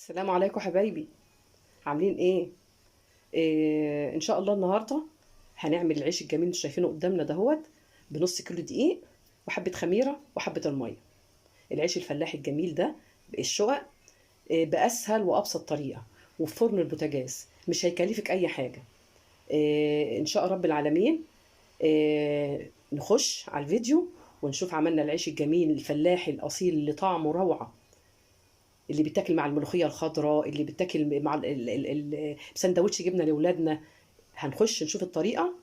السلام عليكم حبايبي. عاملين ايه؟ ان شاء الله النهارده هنعمل العيش الجميل اللي شايفينه قدامنا دهوت بنص كيلو دقيق وحبه خميره وحبه الميه. العيش الفلاحي الجميل ده بالشقق، باسهل وابسط طريقه وفي فرن البوتاجاز، مش هيكلفك اي حاجه. ان شاء رب العالمين. نخش على الفيديو ونشوف عملنا العيش الجميل الفلاحي الاصيل اللي طعمه روعه، اللي بيتاكل مع الملوخيه الخضراء، اللي بيتاكل مع بسندوتش جبنه لاولادنا. هنخش نشوف الطريقه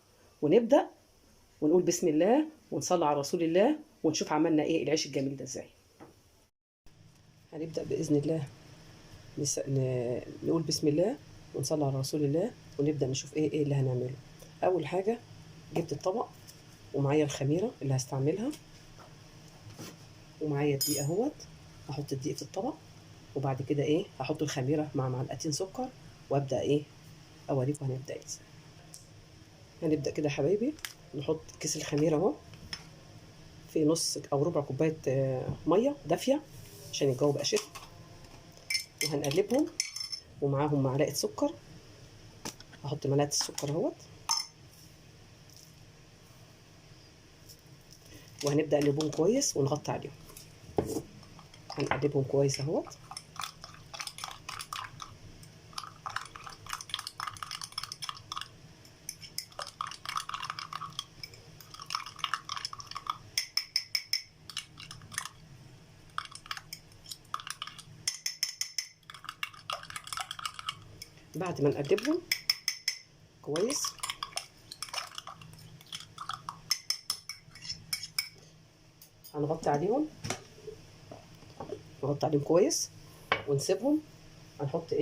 ونبدا ونقول بسم الله ونصلي على رسول الله ونشوف عملنا ايه العيش الجميل ده ازاي. هنبدا باذن الله. نقول بسم الله ونصلي على رسول الله ونبدا نشوف ايه اللي هنعمله. اول حاجه جبت الطبق ومعايا الخميره اللي هستعملها ومعايا الدقيق اهوت. هحط الدقيق في الطبق وبعد كده هحط الخميره مع معلقتين سكر وابدا اوريكم هنبدا ازاي. هنبدا كده يا حبايبي، نحط كيس الخميره اهو في نص او ربع كوبايه ميه دافيه عشان الجو بقى شتا، وهنقلبهم ومعاهم معلقه سكر. هحط معلقه السكر اهوت وهنبدا نقلبهم كويس ونغطي عليهم. هنقلبهم كويس اهوت. بعد ما نقلبهم كويس هنغطي عليهم، نغطي عليهم كويس ونسيبهم. هنحط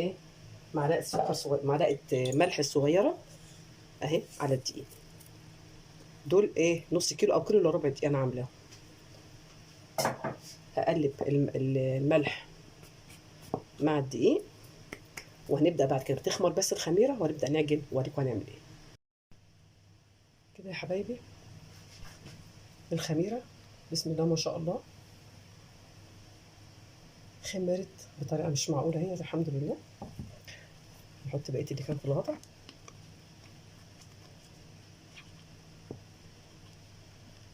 معلقه سكر صغيره، معلقه ملح صغيره اهي على الدقيق. دول نص كيلو او كيلو الا ربع دقيقه انا عاملاهم. هقلب الملح مع الدقيق وهنبدا بعد كده تخمر بس الخميره وهنبدا نعجن واوريكم هنعمل ايه. كده يا حبايبي الخميره بسم الله ما شاء الله خمرت بطريقه مش معقوله، هي الحمد لله. نحط بقيه اللي كان في الغطا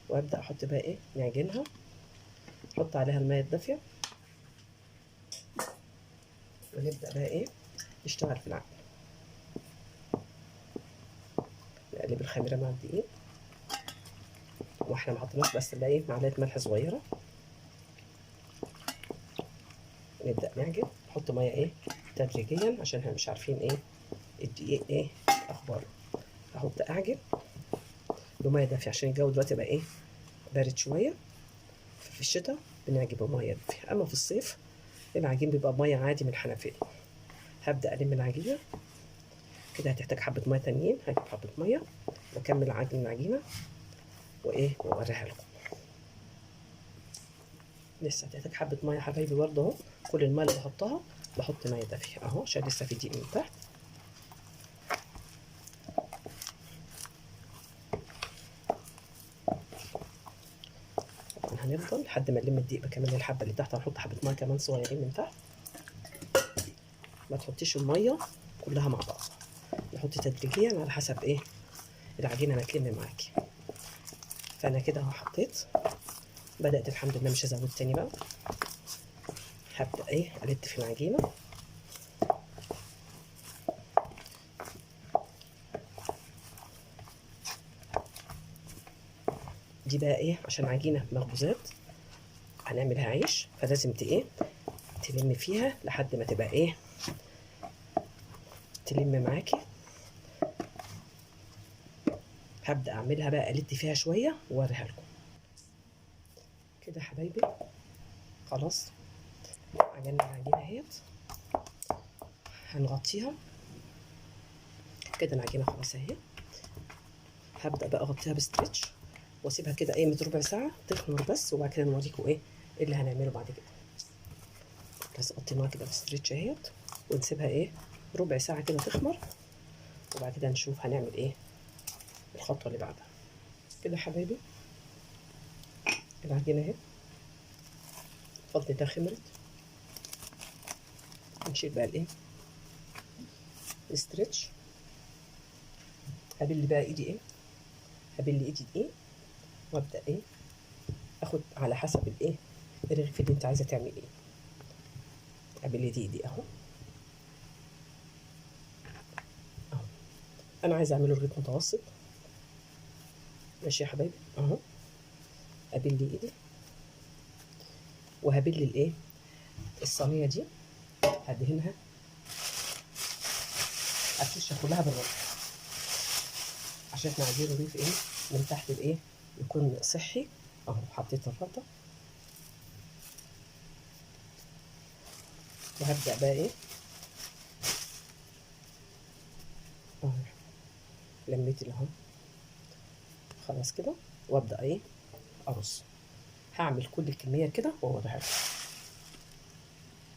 وابدا احط بقى نعجنها. نحط عليها الميه الدافيه ونبدا بقى نشتغل في العجن. نقلب الخميره مع الدقيق واحنا ما حطيناش بس الا معلقه ملح صغيره. نبدا نعجن، نحط ميه تدريجيا عشان احنا مش عارفين الدقيق اخباره. احط اعجن بميه دافيه عشان الجو دلوقتي بقى بارد شويه. في الشتاء بنعجن بميه دافيه، اما في الصيف العجين بيبقى بميه عادي من الحنفيه. هبدا الم العجينه كده، هتحتاج حبه ميه تانيين. هجيب حبه ميه واكمل عجن العجينه واوريها لكم. لسه هتحتاج حبه ميه حبايبي برضه اهو. كل الميه اللي بحطها بحط ميه دافيه اهو عشان لسه في دقيق من تحت. هنفضل لحد ما نلم الدقيق بكمان الحبه اللي تحت. هنحط حبه ميه كمان صغيرين من تحت. ما تحطيش الميه كلها مع بعض، نحط تدريجيا على حسب العجينه ما تلم معاكي. فانا كده اهو حطيت، بدات الحمد لله مش هزود تاني بقى. هبدا الت في العجينه دي بقى عشان عجينه مخبوزات هنعملها عيش، فلازم تلم فيها لحد ما تبقى تلم معاكي. هبدا اعملها بقى الت فيها شويه واوريها لكم. كده يا حبايبي خلاص عجننا العجينه اهيت. هنغطيها كده، العجينه خلاص اهي. هبدا بقى اغطيها بستريتش واسيبها كده قيمه ربع ساعه تخمر بس، وبعد كده نوريكم اللي هنعمله بعد كده. بس غطيناها كده بستريتش اهيت ونسيبها ربع ساعه كده تخمر، وبعد كده نشوف هنعمل الخطوه اللي بعدها. كده يا حبايبي العجينه اهي بفضل الله خمرت. نشيل بقى الايه الاسترتش. هبل بقى ايدي ايه، هبل ايدي ايه، وابدا ايه اخد على حسب الايه الرغيف اللي انت عايزه تعمل ايه. هبل ايدي اهو، اهو انا عايزه اعمله رغيف متوسط. ماشي يا حبايبي اهو. هبل ايدي وهبل الايه الصينيه دي، هدهنها افرشها كلها بالرمل عشان احنا عايزين رغيف ايه من تحت الايه يكون صحي. اهو حطيت الرده وهبدا بقى ايه اهو لميت اهو خلاص كده، وابدا ايه ارص. هعمل كل الكميه كده واوريها لكم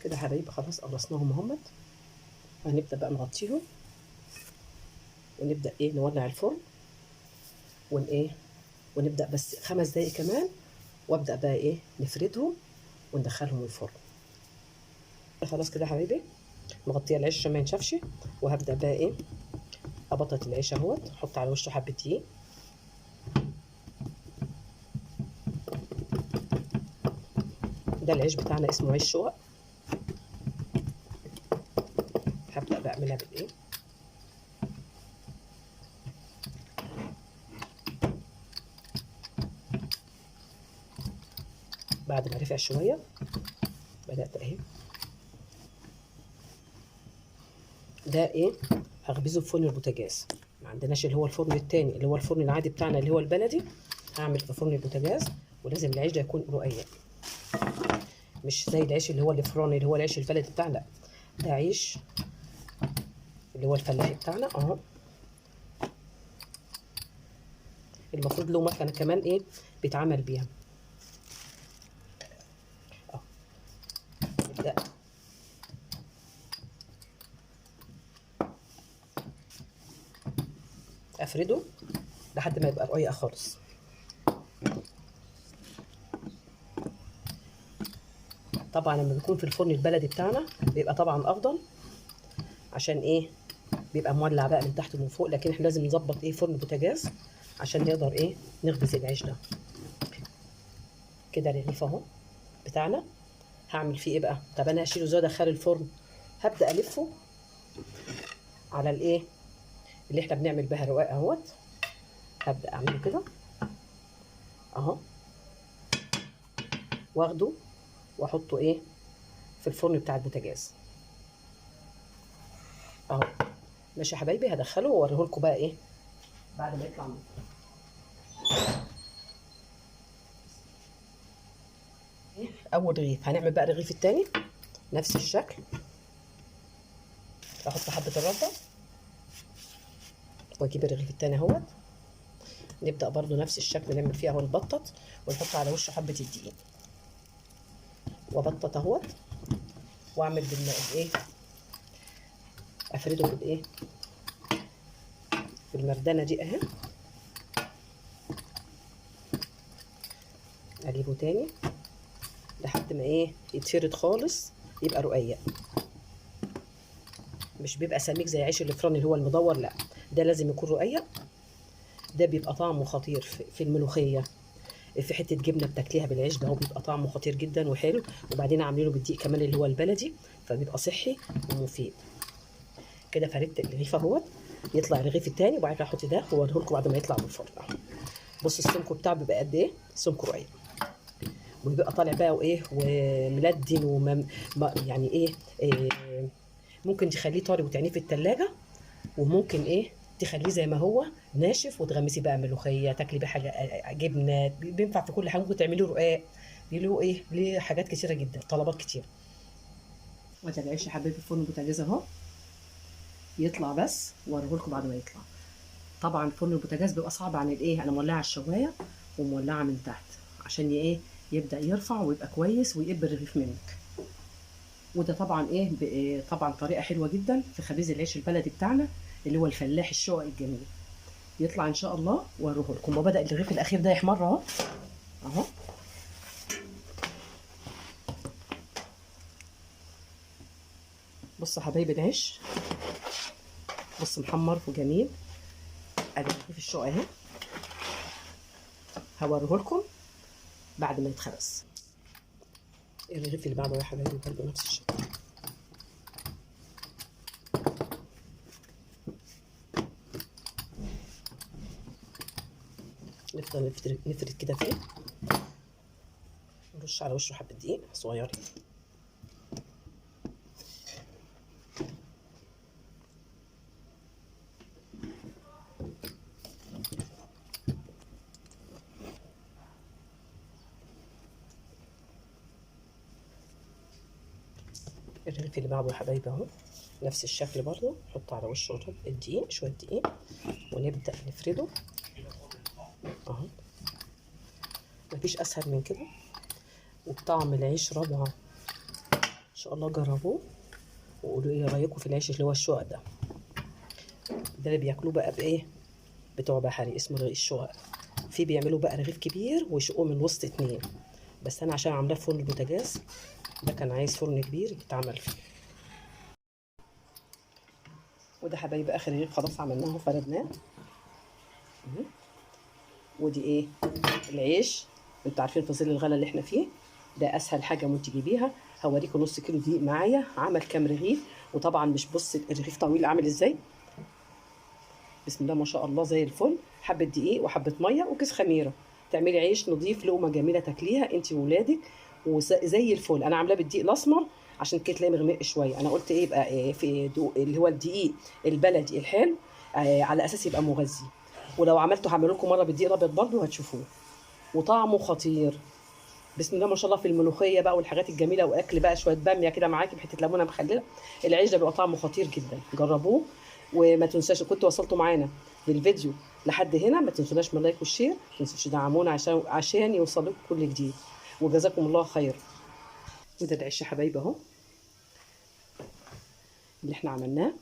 كده يا حبايبي. خلاص قرصناهم اهمت، هنبدا بقى نغطيهم ونبدا ايه نولع الفرن ايه ونبدا بس 5 دقايق كمان، وابدا بقى ايه نفردهم وندخلهم الفرن. خلاص كده يا حبايبي مغطيه العيش عشان ما ينشفش، وهبدا بقى ايه ابطط العيش اهوت، احط على وشه حبه دقيق. ده العيش بتاعنا اسمه عيش شقق. هبدا بقى اعملها بالايه بعد ما رفع شويه بدات اهي. ده ايه هخبزه في فرن البوتاجاز، ما عندناش اللي هو الفرن التاني اللي هو الفرن العادي بتاعنا اللي هو البلدي. هعمل في فرن البوتاجاز، ولازم العيش ده يكون رقيق، مش زي العيش اللي هو الفرن اللي هو العيش البلدي بتاعنا، لا ده عيش اللي هو الفلاحي بتاعنا اهو. المفروض له مكنه كمان ايه بيتعمل بيها اهو. نبدا افرده لحد ما يبقى رقيق خالص. طبعا لما بيكون في الفرن البلدي بتاعنا بيبقى طبعا افضل، عشان ايه بيبقى مولع بقى من تحت ومن فوق، لكن احنا لازم نظبط ايه فرن البوتاجاز عشان نقدر ايه نخبز العيش ده. كده الرغيف اهو بتاعنا. هعمل فيه ايه بقى؟ طب انا هشيله ازاي ادخله الفرن؟ هبدا الفه على الايه اللي احنا بنعمل بها رقاق اهوت. هبدا اعمله كده اهو، واخده واحطه ايه في الفرن بتاع البوتاجاز اهو. ماشي يا حبايبي، هدخله واوريه لكم بقى ايه بعد ما يطلع منه. اول رغيف هنعمل بقى الرغيف التاني نفس الشكل. احط حبه الرده واجيب الرغيف التاني اهوت، نبدا برضو نفس الشكل نعمل فيه اهو نبطط ونحط على وشه حبه الدقيق وابطط اهوت، واعمل بالايه افرده بالايه بالمردانه دي اهي. اجيبه تاني لحد ما ايه يتفرد خالص، يبقى رقيق، مش بيبقى سميك زي عيش الفرن اللي هو المدور، لا ده لازم يكون رقيق. ده بيبقى طعمه خطير في الملوخيه، في حته جبنه بتاكليها بالعيش ده، هو بيبقى طعمه خطير جدا وحلو، وبعدين عاملينه بالدقيق كمان اللي هو البلدي، فبيبقى صحي ومفيد. كده فردت الرغيف اهوت، يطلع الرغيف التاني وبعد كده احط ده واوريه لكم بعد ما يطلع من الفرن اهو. بصوا السمك بتاعه بيبقى قد ايه، سمك رقيق، وبيبقى طالع بقى وايه وملدن يعني إيه ممكن تخليه طري وتعنيه في التلاجة، وممكن ايه تخليه زي ما هو ناشف وتغمسي بقى ملوخيه تاكلي بيه حاجه جبنه، بينفع في كل حاجه، ممكن تعملي رقاق، له ايه ليه حاجات كتيره جدا، طلبات كتير. وادي العيش يا حبايبي في الفرن البوتاجاز اهو، يطلع بس واوريه لكم بعد ما يطلع. طبعا فرن البوتاجاز بيبقى صعب عن الايه، انا مولعه الشوايه ومولعه من تحت عشان ايه يبدا يرفع ويبقى كويس ويقب الرغيف منك. وده طبعا ايه طبعا طريقه حلوه جدا في خبيز العيش البلدي بتاعنا اللي هو الفلاح الشقق الجميل. يطلع ان شاء الله واوريه لكم. وبدا الرغيف الاخير ده يحمر اهو اهو. بصوا حبايبي العيش، بص محمر وجميل. ادي في الشقه اهي، هوريه لكم بعد ما يتخبز. الرغيف اللي بعده يا حبايبي برضه نفس الشيء. نفضل نفرد كده فيه، نرش على وشه حبه دقيق صغيرين. الرغيف اللي بعده يا حبايبي اهو نفس الشكل برضه، نحط على وشه الدقيق، شويه دقيق، ونبدا نفرده اهو. مفيش اسهل من كده، وبطعم العيش روعه. ان شاء الله جربوه وقولوا ايه رايكم في العيش اللي هو الشقق ده. ده اللي بياكلوه بقى بايه، بتوع بحري، اسمه رغيف الشقق. في بيعملوا بقى رغيف كبير ويشقوه من وسط اتنين، بس انا عشان عاملاه في فرن البوتاجاز ده كان عايز فرن كبير يتعمل فيه. وده حبايبي اخر رغيف خلاص عملناه وفردناه. ودي ايه العيش، انتوا عارفين في ظل الغلا اللي احنا فيه ده اسهل حاجه ممكن تجيبيها. هوريكم نص كيلو دقيق معايا عمل كام رغيف. وطبعا مش بص الرغيف طويل عامل ازاي، بسم الله ما شاء الله زي الفل. حبه دقيق وحبه ميه وكيس خميره، تعملي عيش نظيف، لقمه جميله تاكليها انت وولادك وزي الفل. انا عاملاه بالدقيق الاسمر عشان كده تلاقيه مغمق شويه. انا قلت ايه يبقى إيه في اللي هو الدقيق البلدي الحلو على اساس يبقى مغذي. ولو عملته هعمل لكم مره بالدقيق الابيض برده هتشوفوه، وطعمه خطير. بسم الله ما شاء الله في الملوخيه بقى والحاجات الجميله، واكل بقى شويه باميه كده معاكي بحته ليمونه مخلله. العيش ده بيبقى طعمه خطير جدا، جربوه. وما تنساش كنتوا وصلتوا معانا بالفيديو لحد هنا، ما تنسوناش من لايك والشير، ما تنسوش تدعمونا عشان يوصل لكم كل جديد. وجزاكم الله خير. وده العيش يا حبايبي اهو اللي احنا عملناه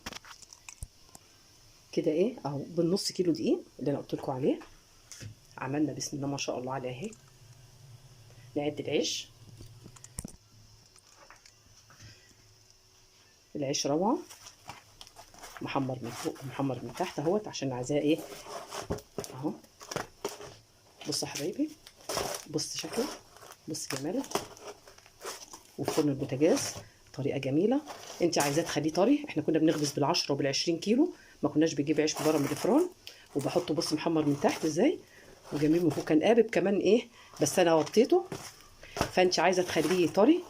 كده ايه اهو، بالنص كيلو دقيق اللي انا قلت لكم عليه. عملنا بسم الله ما شاء الله عليه اهي. نعد العيش، العيش روعه، محمر من فوق ومحمر من تحت اهوت عشان عايزاه ايه اهو. بص يا حبايبي، بص شكله، بص جماله. وفي فرن البوتاجاز طريقه جميله. انت عايزاه تخليه طري، احنا كنا بنخبز بال10 وبال20 كيلو، ما كناش بنجيب عيش من بره من الفرن. وبحطه بص محمر من تحت ازاي وجميل من فوق، كان قابب كمان ايه، بس انا وطيته. فانت عايزه تخليه طري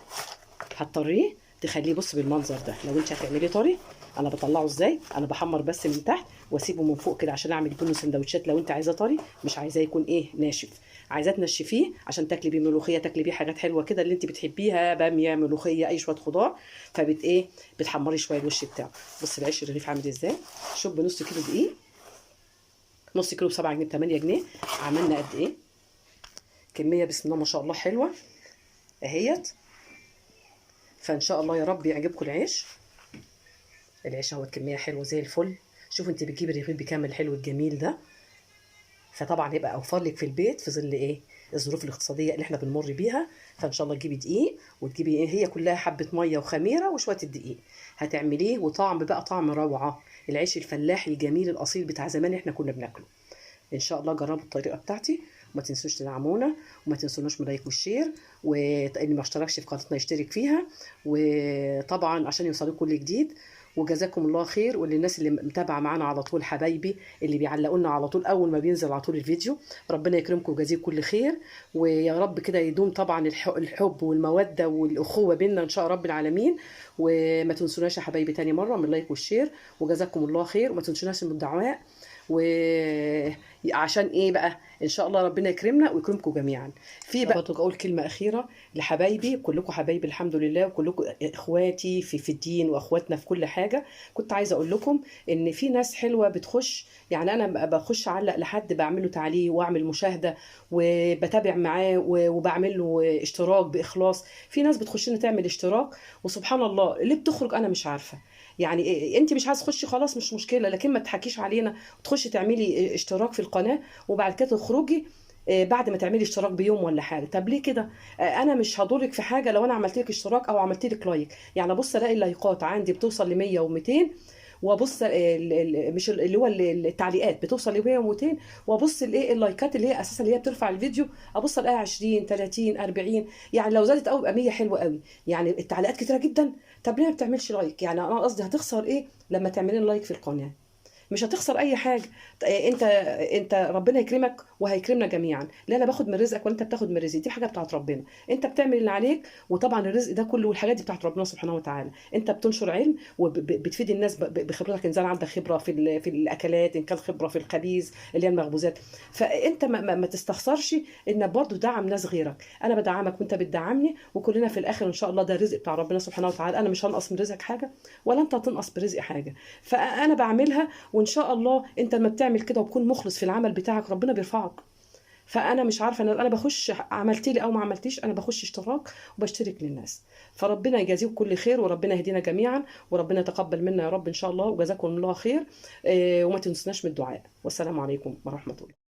هتطريه تخليه بص بالمنظر ده. لو انت هتعمليه طري انا بطلعه ازاي، انا بحمر بس من تحت واسيبه من فوق كده عشان اعمل بيه سندوتشات. لو انت عايزاه طري مش عايزاه يكون ايه ناشف، عايزاه تنشفيه عشان تاكلي بيه ملوخيه، تاكلي بيه حاجات حلوه كده اللي انت بتحبيها، باميه ملوخيه اي شويه خضار. فبت ايه بتحمري شويه الوش بتاعه. بص العيش الرغيف عامل ازاي، شوف بنص كيلو دقيق، نص كيلو ب7 جنيه ب 8 جنيه. عملنا قد ايه كميه بسم الله ما شاء الله حلوه اهيت. فان شاء الله يا رب يعجبكم العيش. العيش اهو كميه حلوه زي الفل. شوفوا انت بتجيبي الرغيف بكام الحلو الجميل ده. فطبعا هيبقى اوفر لك في البيت في ظل ايه الظروف الاقتصاديه اللي احنا بنمر بيها. فان شاء الله تجيبي دقيق وتجيبي ايه هي كلها حبه ميه وخميره وشويه الدقيق هتعمليه، وطعم بقى طعم روعه. العيش الفلاحي الجميل الاصيل بتاع زمان احنا كنا بناكله. ان شاء الله جربوا الطريقه بتاعتي، وما تنسوش تدعمونا، وما تنسوناش من لايك والشير، واللي ما اشتركش في قناتنا يشترك فيها، وطبعا عشان يوصلوا كل جديد. وجزاكم الله خير. وللناس اللي متابعه معانا على طول حبايبي اللي بيعلقوا لنا على طول اول ما بينزل على طول الفيديو، ربنا يكرمكم ويجازيكم كل خير. ويا رب كده يدوم طبعا الحب والموده والاخوه بيننا ان شاء رب العالمين. وما تنسوناش يا حبايبي تاني مره من لايك والشير. وجزاكم الله خير. وما تنسوناش من الدعاء. وعشان ايه بقى ان شاء الله ربنا يكرمنا ويكرمكم جميعا. في بقى برضه اقول كلمه اخيره لحبايبي كلكم، حبايبي الحمد لله، وكلكم اخواتي في الدين واخواتنا في كل حاجه. كنت عايزه اقول لكم ان في ناس حلوه بتخش، يعني انا بخش اعلق لحد بعمل له تعليق واعمل مشاهده وبتابع معاه وبعمل له اشتراك باخلاص. في ناس بتخش لنا تعمل اشتراك وسبحان الله اللي بتخرج انا مش عارفه. يعني إيه انت مش عايز تخشي خلاص مش مشكله، لكن ما تحكيش علينا وتخشي تعملي اشتراك في القناه وبعد كده تخرجي بعد ما تعملي اشتراك بيوم ولا حاجه. طب ليه كده؟ انا مش هضرك في حاجه لو انا عملت لك اشتراك او عملت لك لايك. يعني ابص الاقي اللايكات عندي بتوصل ل 100 و200، وابص مش اللي هو التعليقات بتوصل ل 100 و200، وابص الايه اللايكات اللي هي اساسا اللي هي بترفع الفيديو، ابص الاقيها 20 30 40. يعني لو زادت قوي يبقى 100 حلوه قوي. يعني التعليقات كتيره جدا. طب ليه ما بتعملش لايك؟ يعني انا قصدي هتخسر ايه لما تعملي لايك في القناه؟ مش هتخسر اي حاجه. انت ربنا يكرمك وهيكرمنا جميعا. لا انا باخد من رزقك ولا انت بتاخد من رزقي، دي حاجه بتاعت ربنا. انت بتعمل اللي عليك، وطبعا الرزق ده كله والحاجات دي بتاعت ربنا سبحانه وتعالى. انت بتنشر علم وبتفيد الناس بخبرتك، ان كان عندك خبره في الاكلات، ان كان خبره في الخبيز اللي هي المخبوزات. فانت ما تستخسرش انك برضو دعم ناس غيرك. انا بدعمك وانت بتدعمني، وكلنا في الاخر ان شاء الله ده الرزق بتاع ربنا سبحانه وتعالى. انا مش هنقص من رزقك حاجه، ولا انت هتنقص برزقي حاجه. فانا بعملها، وان شاء الله انت لما بتعمل كده وتكون مخلص في العمل بتاعك ربنا بيرفعك. فانا مش عارفه، انا بخش عملت لي او ما عملتيش، انا بخش اشتراك وبشترك للناس. فربنا يجازيكم كل خير، وربنا يهدينا جميعا، وربنا يتقبل منا يا رب ان شاء الله، وجزاكم الله خير. وما تنسناش من الدعاء. والسلام عليكم ورحمه الله.